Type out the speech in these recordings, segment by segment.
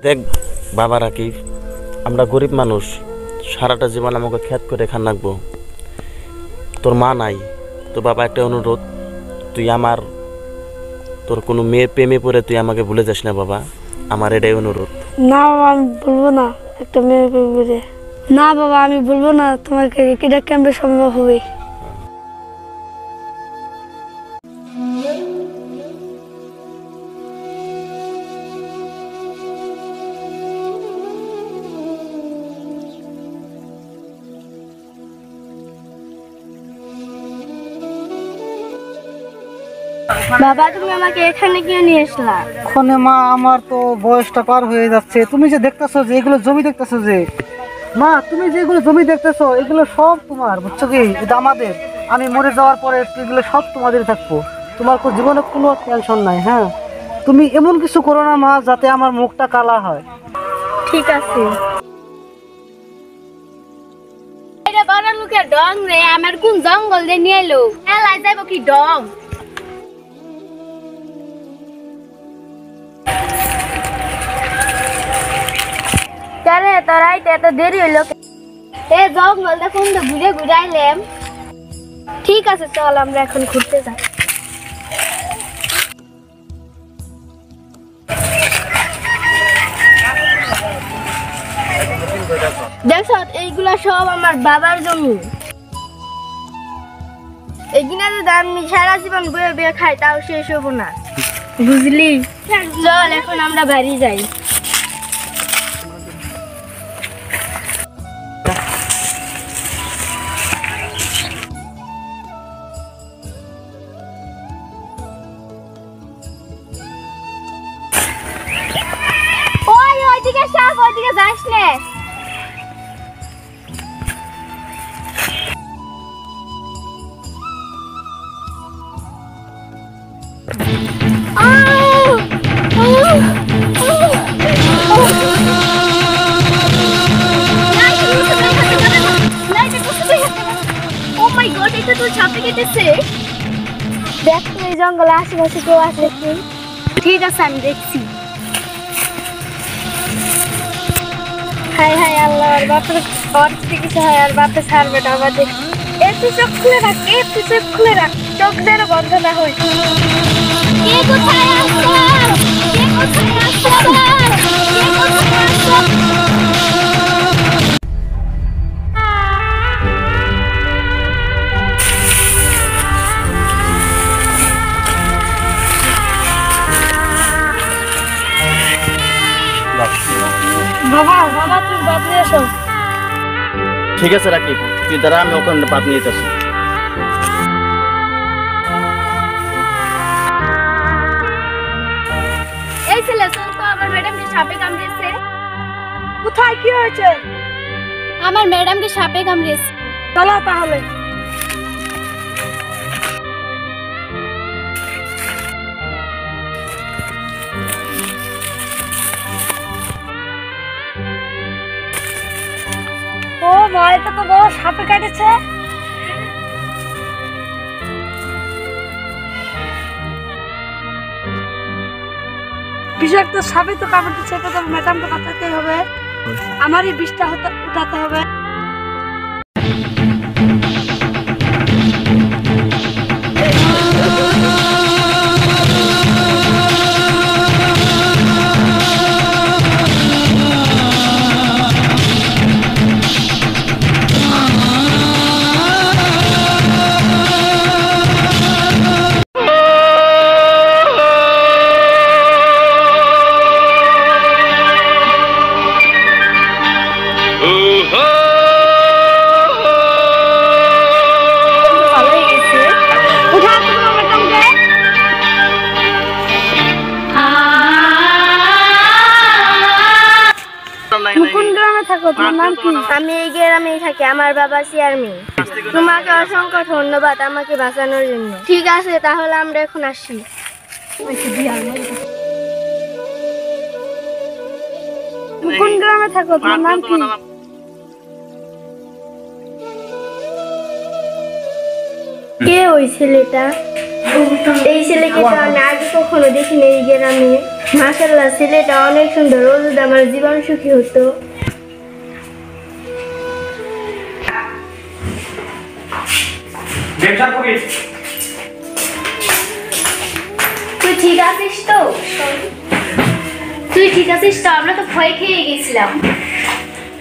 দেখ বাবা রাকিব, আমরা গরিব মানুষ, সারাটা জীবন আমাকে খেত করে খান রাখবো। তোর মা নাই, তোর বাবা একটা অনুরোধ, তুই তোর কোনো মেয়ের প্রেমে পড়ে তুই আমাকে ভুলে যাস না বাবা, আমার এটাই অনুরোধ। না বাবা, আমি বলবো না একটা মেয়ের প্রেমে পড়ে। না বাবা, আমি বলবো না, তোমাকে এটা কেমন সম্ভব হবে? বাবা, তুমি আমাকে এখানে কেন নিয়ে আসলা? ওখানে মা, আমার তো বয়সটা পার হয়ে যাচ্ছে। তুমি যে দেখতেছো যে এগুলো জমি দেখতেছো, যে মা তুমি যেগুলো জমি দেখতেছো এগুলো সব তোমার, বুঝছো কি? এটা আমাদের। আমি মরে যাওয়ার পরে এগুলো সব তোমাদের থাকবো। তোমার জীবনে কোনো টেনশন নাই। হ্যাঁ, তুমি এমন কিছু করো না মা যাতে আমার মুখটা কালা হয়। ঠিক আছে। এটা বড় লোকের ডং রে, আমার কোন জঙ্গল দিয়ে নিয়ে এলো? এলাই যাইব কি ডং? কেরে তোরাইতে এত দেরি হইলো? এ জঙ্গল দেখুন তো ঘুরে ঘুরে আইলাম। ঠিক আছে, চল আমরা এখন ঘুরতে যাই। দেখছ, এইগুলা সব আমার বাবার জমি। এগুলা যদি আমি সারা জীবন বয়ে বয়ে খাই তাও শেষ হবো না, বুঝলি? চল এখন আমরা বাড়ি যাই। ওইদিকে সাপ, ওইদিকে যাস না। দেখ তো এই জঙ্গলে আশেপাশে কেউ আছে কি? ঠিক আছে, আমি দেখছি। হাই হাই আল্লাহর বাপের ঘর থেকে কিছু হয় আর বাপে ছাড়বে না আমাদের। একটু চোখ খুলে রাখ, একটু চোখ খুলে রাখ, চোখ যেন বন্ধ না হয়। কে কোথায় আসছো? কে কোথায় আসছো? কে কোথায় আসছো? বাবা, বাবা তুমি বাদ নিয়ে এসো। ঠিক আছে রাকিব, তুই দাঁড়া, আমি ওখানে পাত নিয়ে যাচ্ছি। এই ছেলে, চল তো, আমার ম্যাডামকে সাপে কামড়েছে। কোথায়, কি হয়েছে? আমার ম্যাডামকে সাপে কামড়েছে। চলো তাহলে। ও মা, এটা তো বড় সাপে কাটেছে। বিষাক্ত সাপে তো কামড়েছে, এটা তো ম্যাডামকে বাঁচাতে হবে। আমারই বিষটা উঠাতে হবে। আমি এই গ্রামেই থাকি, আমার বাবা চেয়ারম্যান। তোমাকে অসংখ্য ধন্যবাদ আমাকে বাঁচানোর জন্য। ঠিক আছে, তাহলে আমরা এখন আসি। কোন গ্রামে থাকো, তোমার নাম কি? কে ওই ছেলেটা? এই ছেলেকে তো আমি আগে কখনো দেখিনি এই গ্রামে। মাশাআল্লাহ, ছেলেটা অনেক সুন্দর। ও যদি আমার জীবন সুখী হতো। তুই ঠিক আছিস তো? তুই ঠিক আছিস তো? আমরা তো ভয় খেয়ে গেছিলাম।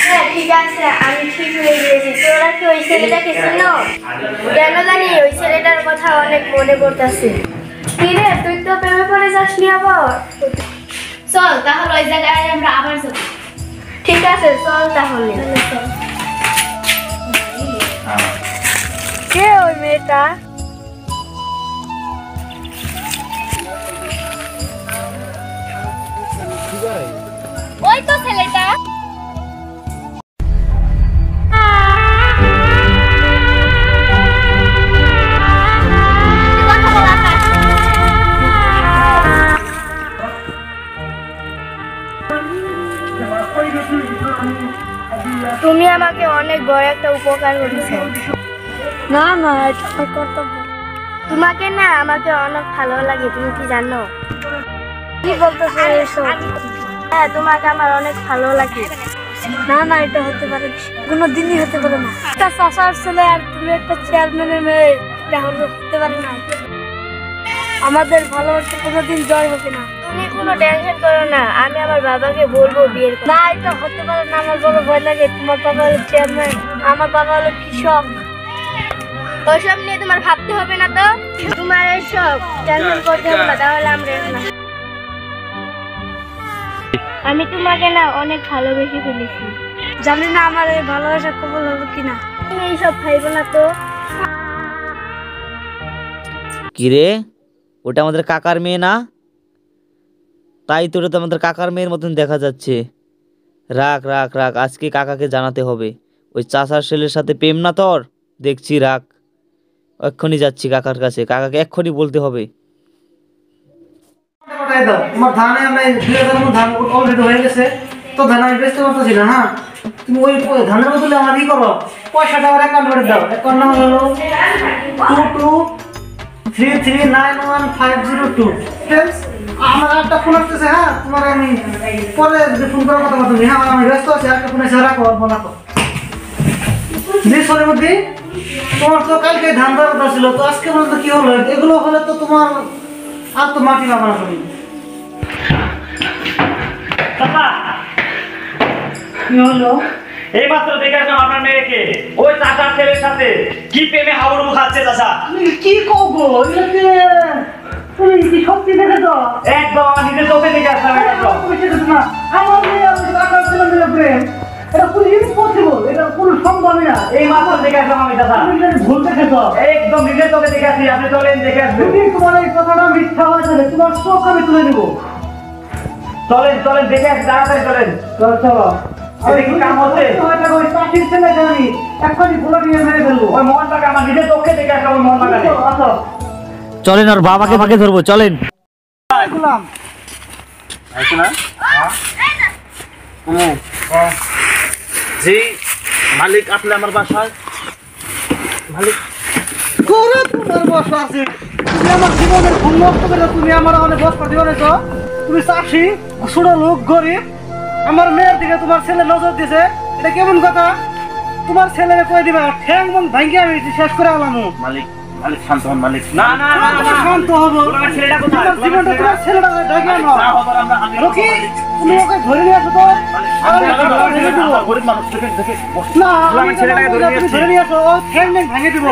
হ্যাঁ ঠিক আছে, আমি ঠিক হয়ে গিয়েছি। তোরা কি ওই ছেলেটাকে চিনো? কেন জানি ওই ছেলেটার কথা অনেক মনে পড়তেছে। কি রে, তুই তো প্রেমে পড়ে যাসনি আবার? চল তাহলে ওই জায়গায় আমরা আবার যাব। ঠিক আছে চল তাহলে। কে ওই মেয়েটা? ওই তো ছেলেটা। তুমি আমাকে অনেক বড় একটা উপকার করেছো। না না, এটা আমার কর্তব্য। তোমাকে না আমাকে অনেক ভালো লাগে, তুমি কি জানো? কি বলতেছো এসব? হ্যাঁ, তোমাকে আমার অনেক ভালো লাগে। না না, এটা হতে পারে কোনোদিনই হতে পারে না। একটা চাষার ছেলে আর তুমি একটা চেয়ারম্যানের মেয়ে, এটা হতে পারে না। আমাদের ভালোবাসা কোনোদিন জয় হবে না। তুমি কোনো টেনশন করো না, আমি আমার বাবাকে বলবো বিয়ের কথা। না, এটা হতে পারে না, আমার বড় ভয় লাগে। তোমার বাবা হলো চেয়ারম্যান, আমার বাবা হলো কৃষক। ওইসব নিয়ে তোমার ভাবতে হবে না তো। তোমার এইসব টেনশন করতে হবে না, তাহলে আমরা না। আমি তোমাকে না অনেক ভালোবেসে ফেলেছি। জানি না আমার এই ভালোবাসা কবুল হবে কিনা। তুমি এইসব ভাইবো না তো। কিরে, ওটা আমাদের কাকার মেয়ে না? তাই তো, ওটা তো আমাদের কাকার মেয়ের মতন দেখা যাচ্ছে। রাখ রাখ রাখ, আজকে কাকাকে জানাতে হবে। ওই চাচার ছেলের সাথে প্রেম না তোর? দেখছি, রাখ। এক্ষুনি যাচ্ছি কাকার কাছে, কাকাকে এক্ষুনি বলতে হবে। তোমার ধানে আমরা 2000 মন ধান অলরেডি হয়ে গেছে, তো ধান আমি বেচতে পারতেছি না। হ্যাঁ, তুমি ওই ধানের বদলে আমার ই করো, পয়সাটা আমার অ্যাকাউন্ট করে দাও। অ্যাকাউন্ট নাম্বার হলো 2233915002। আমার একটা ফোন আসতেছে। হ্যাঁ, তোমার আমি পরে ফোন করার কথা বলছি। হ্যাঁ, আমি ব্যস্ত আছি, একটা ফোন এসে রাখো। বলাতো জি সলিমুদ্দি, তোমার তো কালকে ধান দরকার ছিল, তো আজকে পর্যন্ত কি হলো? এগুলো হলে তো তোমার আর তো মাটি পাবা না তুমি। কি হলো? এই মাত্র দেখে আসলাম আপনার মেয়েকে ওই চাচার ছেলের সাথে কি প্রেমে হাবুডুবু খাচ্ছে। চাচা কি করবো? তুমি কি সত্যি দেখেছো? একদম আমার নিজের চোখে দেখে আসলাম। আমার মেয়ে আমি টাকা ছিলাম প্রেম, এটা পুরো ইম্পসিবল, এটা পুরো সম্ভব না। এই মাত্র দেখে আসলাম আমি। চাচা ভুল দেখেছো? একদম নিজের চোখে দেখে আসি। আপনি চলেন দেখে আসবেন। যদি তোমার এই কথাটা মিথ্যা হয়ে থাকে, তোমার চোখ আমি তুলে দেবো। চলেন চলেন দেখে আসি, তাড়াতাড়ি চলেন। চলো চলো, কি কাম হচ্ছে? ওই চাকরির ছেলেকে আমি এক্ষুনি বলে নিয়ে মেরে ফেলবো। ওই মোহনটাকে আমার নিজের চোখে দেখে আসলাম। ওই মোহনটাকে আসো। চলেন, আর বাবাকে ফাঁকে ধরবো, চলেন। জি মালিক, আপনি আমার বাসায়? মালিক করে তোমার বসা আছে, তুমি আমার জীবনের ঘুম নষ্ট করে তুমি আমার অনেক বস করে দিবেছো। তুমি চাষি, ছোট লোক, গরিব, আমার মেয়ের দিকে তোমার ছেলে নজর দিছে, এটা কেমন কথা? তোমার ছেলেকে কয়ে দিবা ঠ্যাং মন ভাঙ্গি আমি শেষ করে আলাম। মালিক, মালিক শান্ত হন মালিক। না না না না, শান্ত হবো। আমার ছেলেটা কোথায়? তোমার জীবনটা তোমার ছেলেটা ডাকে আনো। না হবার আমরা রকি, তুমি ওকে ধরে নিয়ে আসো তো। গরিব মানুষ দেখে দেখে না, আমার ছেলেটাকে ধরে নিয়ে ধরে নিয়ে আসো, ও ঠ্যাং ম্যাং ভাঙে দিব।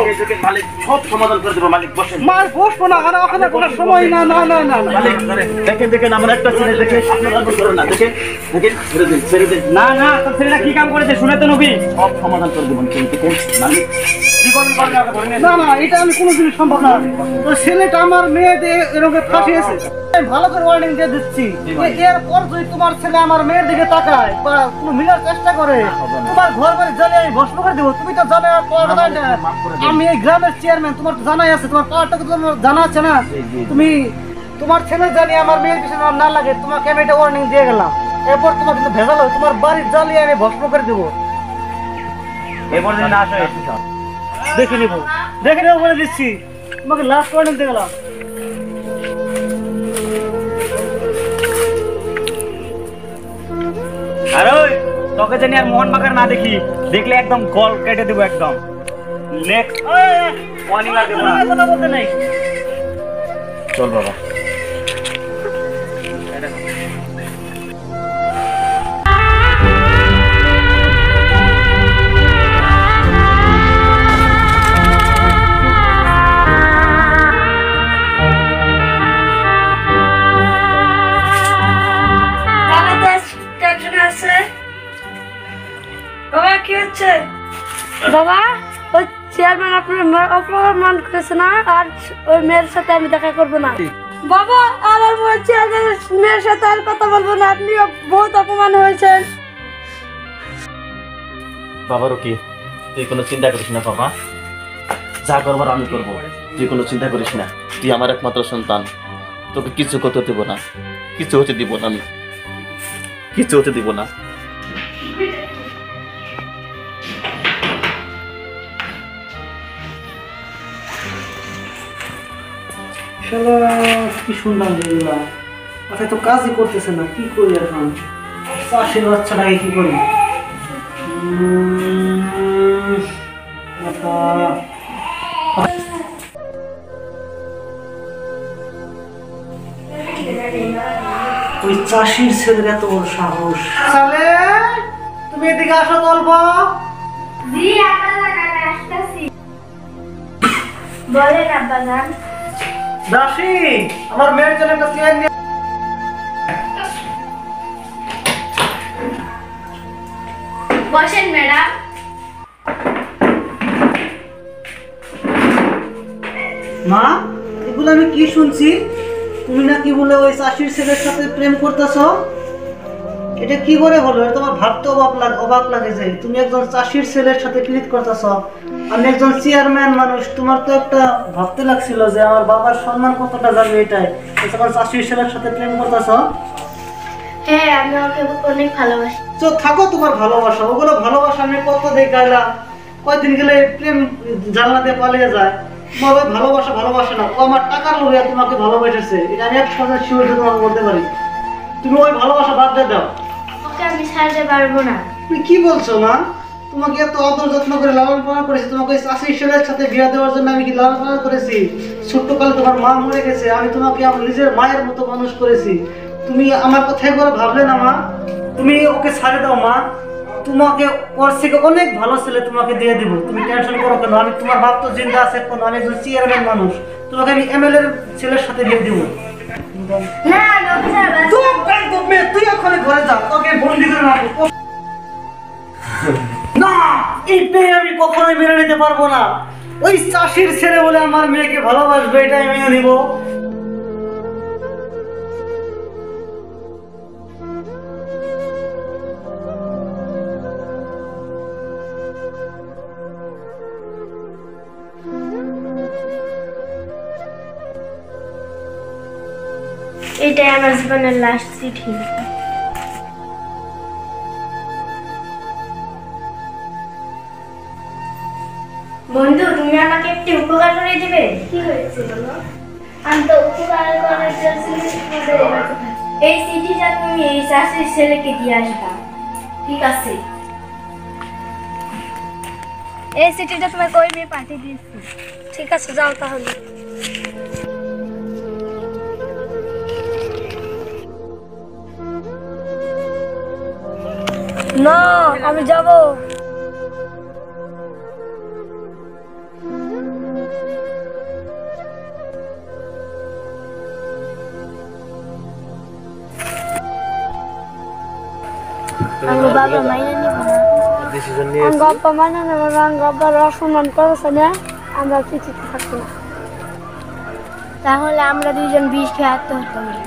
মালিক সব সমাধান করে দেবো। মালিক বসেন। মার বসবো না, আর ওখানে কোনো সময় না। না না না না। মালিক দেখেন দেখেন, আমার একটা ছেলে দেখে আপনার আর করেন না। দেখেন দেখেন, ছেড়ে দিন ছেড়ে দিন। না না, তোর ছেলেটা কি কাম করেছে শুনে তো নবী। সব সমাধান করে দেবেন। কিন্তু মালিক কি করবি বল, আমাকে ধরে নিয়ে না না, এটা আমি কোনো জিনিস সম্ভব না। তো ছেলেটা আমার মেয়ে দিয়ে এরকম ফাঁসিয়েছে। আমি ভালো করে ওয়ার্নিং দিয়ে দিচ্ছি, এরপর যদি তোমার ছেলে আমার মেয়ের দিকে তাকায় বা কোনো মিলার চেষ্টা করে, তোমার ঘর বাড়ি জ্বালিয়ে আমি ভস্ম করে দেবো। তুমি তো জানো আমি এই গ্রামের চেয়ারম্যান, তোমার তো জানাই আছে, তোমার পাওয়ারটাকে তোমার জানা আছে না। তুমি তোমার ছেলে জানি আমার মেয়ের পিছনে না লাগে, তোমাকে আমি এটা ওয়ার্নিং দিয়ে গেলাম। এরপর তোমার কিন্তু ভেজাল হবে, তোমার বাড়ির জ্বালিয়ে আমি ভস্ম করে দেবো। এরপর যদি না আসে দেখে নেবো বলে দিচ্ছি, তোমাকে লাস্ট ওয়ার্নিং দিয়ে গেলাম। কাউকে জানি আর মোহন মাকার না দেখি, দেখলে একদম গল কেটে দেবো একদম। লেখ ওয়ার্নিং আর দেবো না, কথা বলতে নাই। চল বাবা। বাবা কি হচ্ছে? বাবা ওই চেয়ারম্যান আপনার অপমান করেছে না, আর ওই মেয়ের সাথে আমি দেখা করবো না। বাবা আমার ওই চেয়ারম্যানের মেয়ের সাথে আর কথা বলবো না, আপনি বহুত অপমান হয়েছেন। বাবারও কি, তুই কোনো চিন্তা করিস না বাবা, যা করবার আমি করবো, তুই কোনো চিন্তা করিস না। তুই আমার একমাত্র সন্তান, তোকে কিছু করতে দিব না, কিছু হতে দিব না, আমি কিছু হতে দিব না। কি শুনলাম এগুলা, মাথায় তো কাজই করতেছে না, কি করি এখন? চাষের বাচ্চাটাকে কি করি? ওই চাষির ছেলের এত বড় সাহস! তুমি এদিকে আসো বলবো। বলেন আব্বা জান। দাসী, আমার মেয়ের জন্য একটা চেয়ার নিয়ে। বসেন ম্যাডাম। মা, এগুলো আমি কি শুনছি? তুমি নাকি বলে ওই চাষির ছেলের সাথে প্রেম করতেছো? এটা কি করে হলো? এটা তোমার ভাবতে অবাক লাগে যে তুমি একজন চাষির ছেলের সাথে প্রীত করতেছো। আমি একজন চেয়ারম্যান মানুষ, তোমার তো একটা ভাবতে লাগছিল যে আমার বাবার সম্মান কতটা যাবে, এটাই তোমার চাষির ছেলের সাথে প্রেম করতেছো। হ্যাঁ, আমি ওকে অনেক ভালোবাসি। তো থাকো তোমার ভালোবাসা, ওগুলো ভালোবাসা আমি কত দেখাইলাম, কয়দিন গেলে প্রেম জানলাতে পালিয়ে যায়। তোমার ওই ভালোবাসা ভালোবাসা না, ও আমার টাকার লোভে তোমাকে ভালোবেসেছে, এটা আমি 100% শিওর তোমাকে বলতে পারি। তুমি ওই ভালোবাসা বাদ দিয়ে দাও। ওকে আমি ছাড়তে পারবো না। তুমি কি বলছো মা? তোমাকে এত আদর যত্ন করে লালন পালন করেছি, তোমাকে চাষির ছেলের সাথে বিয়ে দেওয়ার জন্য আমি কি লালন পালন করেছি? ছোট্টকালে তোমার মা মরে গেছে, আমি তোমাকে আমার নিজের মায়ের মতো মানুষ করেছি। তুমি আমার কথা একবার ভাবলে না মা? তুমি ওকে ছাড়ে দাও মা, তোমাকে ওর থেকে অনেক ভালো ছেলে তোমাকে দিয়ে দিব, তুমি টেনশন করো কেন? আমি তোমার বাপ তো জিন্দা আছে এখন, আমি একজন চেয়ারম্যান মানুষ, তোমাকে আমি এমএলএ এর ছেলের সাথে বিয়ে দিব। না তুই এখন ঘরে যা, তোকে বন্দি করে রাখবো না। এই মেয়ে আমি কখনোই মেনে নিতে পারবো না। ওই চাষির ছেলে বলে আমার মেয়েকে ভালোবাসবে, এটাই মেনে নিব। এটাই আমার জীবনের লাস্ট চিঠি। বন্ধু, তুমি আমাকে একটি উপকার করে দিবে? কি হয়েছে বলো? আমি তো উপকার করার জন্য এই চিঠিটা তুমি এই চাষির ছেলেকে দিয়ে আসবা, ঠিক আছে? এই চিঠিটা তোমাকে ওই মেয়ে পাঠিয়ে দিয়েছি। ঠিক আছে, যাও তাহলে। না, আমি যাব। বাবা মাইনে নিব না, বাবা মাইনে নেব না, বাবার অসম্মান করেছে না, আমরা চিঠিতে থাকবো না। তাহলে আমরা দুইজন বিষ খেয়ে আত্মহত্যা করি।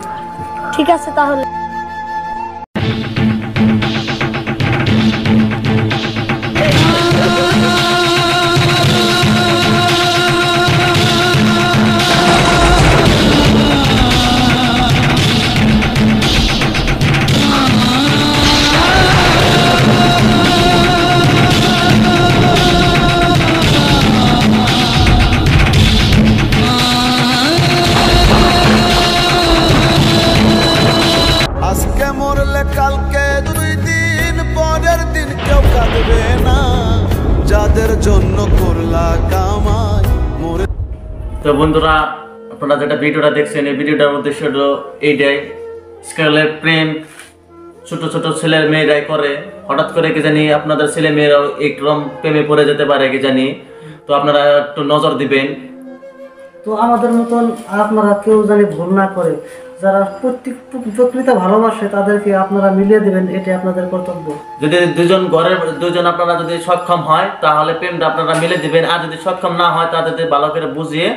ঠিক আছে তাহলে। তো বন্ধুরা, আপনারা যেটা ভিডিওটা দেখছেন, এই ভিডিওটার উদ্দেশ্য হলো এইটাই, স্কুলের প্রেম ছোট ছোট ছেলের মেয়েরাই করে, হঠাৎ করে কি জানি আপনাদের ছেলে মেয়েরাও একরকম প্রেমে পড়ে যেতে পারে কি জানি, তো আপনারা একটু নজর দিবেন। তো আমাদের মতন আপনারা কেউ জানি ভুল না করে, যারা প্রকৃত ভালোবাসে তাদেরকে আপনারা মিলিয়ে দিবেন, এটাই আপনাদের কর্তব্য। যদি দুজন আপনারা যদি সক্ষম হয় তাহলে প্রেমটা আপনারা মিলে দিবেন, আর যদি সক্ষম না হয় তাদের ভালো করে বুঝিয়ে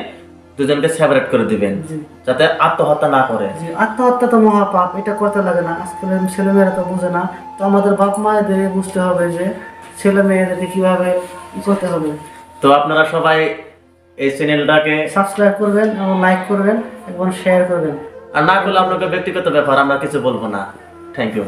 দুজনকে সেপারেট করে দিবেন, যাতে আত্মহত্যা না করে। আত্মহত্যা তো মহাপাপ, এটা করতে লাগে না। আজকাল ছেলেমেয়েরা তো বুঝে না, তো আমাদের বাপ মায়েদের বুঝতে হবে যে ছেলে মেয়েদেরকে কিভাবে করতে হবে। তো আপনারা সবাই এই চ্যানেলটাকে সাবস্ক্রাইব করবেন এবং লাইক করবেন এবং শেয়ার করবেন। আর না করলে আপনাকে ব্যক্তিগত ব্যাপার, আমরা কিছু বলবো না। Thank you.